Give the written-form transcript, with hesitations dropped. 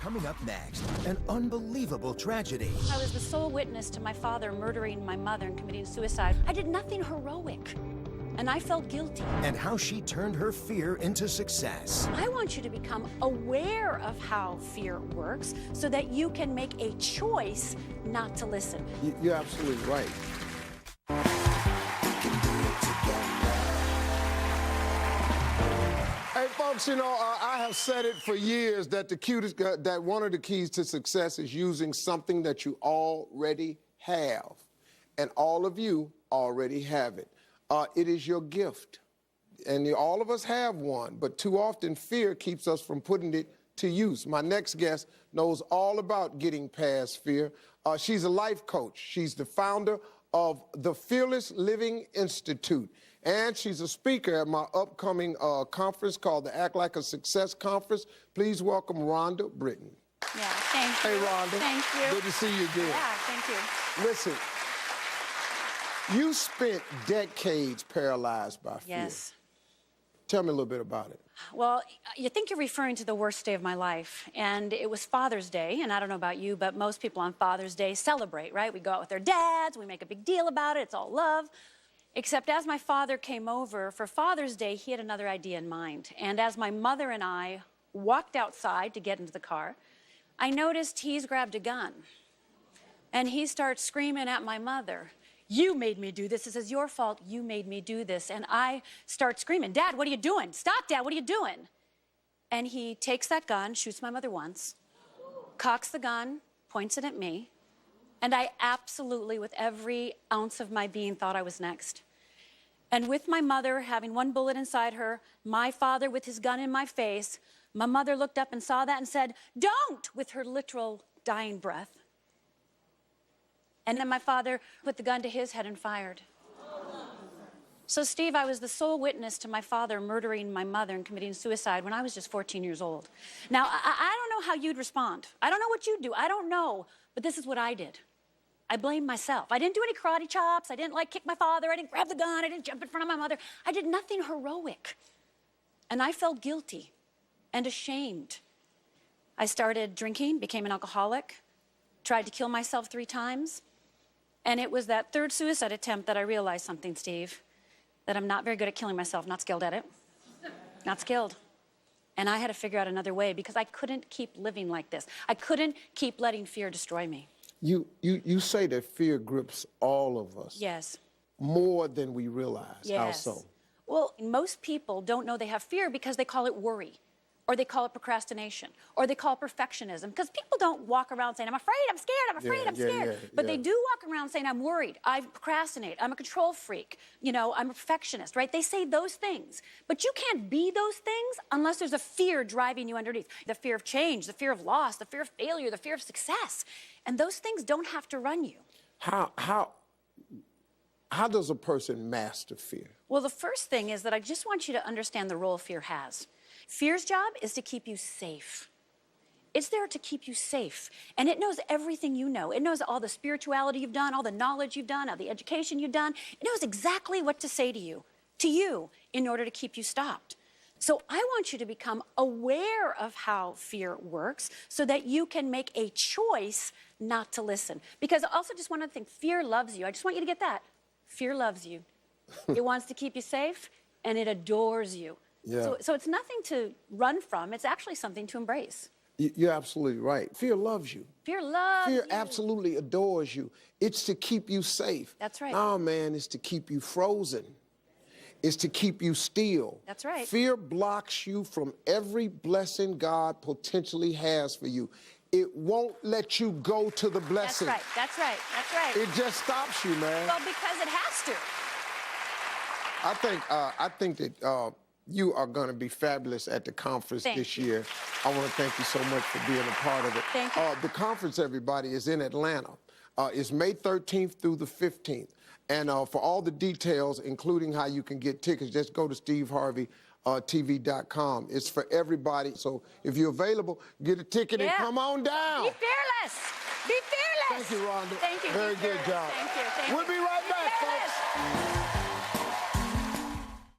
Coming up next, an unbelievable tragedy. I was the sole witness to my father murdering my mother and committing suicide. I did nothing heroic, and I felt guilty. And how she turned her fear into success. I want you to become aware of how fear works so that you can make a choice not to listen. You're absolutely right. Hey, folks, you know, I have said it for years that that one of the keys to success is using something that you already have. And all of you already have it. It is your gift. And all of us have one, but too often fear keeps us from putting it to use. My next guest knows all about getting past fear. She's a life coach. She's the founder of the Fearless Living Institute. And she's a speaker at my upcoming conference called the Act Like a Success Conference. Please welcome Rhonda Britten. Yeah, thank you. Hey, Rhonda. Thank you. Good to see you again. Yeah, thank you. Listen, you spent decades paralyzed by fear. Yes. Tell me a little bit about it. Well, you think you're referring to the worst day of my life, and it was Father's Day, and I don't know about you, but most people on Father's Day celebrate, right? We go out with their dads, we make a big deal about it, it's all love. Except as my father came over for Father's Day, he had another idea in mind. And as my mother and I walked outside to get into the car, I noticed he's grabbed a gun. And he starts screaming at my mother, "You made me do this. This is your fault. You made me do this." And I start screaming, "Dad, what are you doing? Stop, Dad, what are you doing?" And he takes that gun, shoots my mother once, cocks the gun, points it at me, and I absolutely, with every ounce of my being, thought I was next. And with my mother having one bullet inside her, my father with his gun in my face, my mother looked up and saw that and said, "Don't," with her literal dying breath. And then my father put the gun to his head and fired. So, Steve, I was the sole witness to my father murdering my mother and committing suicide when I was just 14 years old. Now, I don't know how you'd respond. I don't know what you'd do. I don't know. But this is what I did. I blamed myself. I didn't do any karate chops. I didn't, kick my father. I didn't grab the gun. I didn't jump in front of my mother. I did nothing heroic. And I felt guilty and ashamed. I started drinking, became an alcoholic, tried to kill myself 3 times. And it was that 3rd suicide attempt that I realized something, Steve, that I'm not very good at killing myself, not skilled at it. Not skilled. And I had to figure out another way because I couldn't keep living like this. I couldn't keep letting fear destroy me. You say that fear grips all of us. Yes. More than we realize. Yes. How so? Well, most people don't know they have fear because they call it worry, or they call it procrastination, or they call it perfectionism. Because people don't walk around saying, "I'm afraid, I'm scared, I'm afraid, I'm scared." But they do walk around saying, "I'm worried, I procrastinate, I'm a control freak, you know, I'm a perfectionist," right? They say those things. But you can't be those things unless there's a fear driving you underneath. The fear of change, the fear of loss, the fear of failure, the fear of success. And those things don't have to run you. How does a person master fear? Well, the first thing is that I just want you to understand the role fear has. Fear's job is to keep you safe. It's there to keep you safe. And it knows everything you know. It knows all the spirituality you've done, all the knowledge you've done, all the education you've done. It knows exactly what to say to you, in order to keep you stopped. So I want you to become aware of how fear works so that you can make a choice not to listen. Because also just one other thing, fear loves you. I just want you to get that. Fear loves you. It wants to keep you safe, and it adores you. Yeah. So it's nothing to run from. It's actually something to embrace. You're absolutely right. Fear loves you. Fear loves you. Fear absolutely adores you. It's to keep you safe. That's right. No, man, it's to keep you frozen. It's to keep you still. That's right. Fear blocks you from every blessing God potentially has for you. It won't let you go to the blessing. That's right. That's right. That's right. It just stops you, man. Well, because it has to. I think that you are going to be fabulous at the conference this year. I want to thank you so much for being a part of it. Thank you. The conference, everybody, is in Atlanta. It's May 13th through the 15th. And for all the details, including how you can get tickets, just go to steveharveytv.com. It's for everybody. So if you're available, get a ticket and come on down. Be fearless. Be fearless. Thank you, Rhonda. Thank you. Very good job. Thank you. We'll be right back, folks.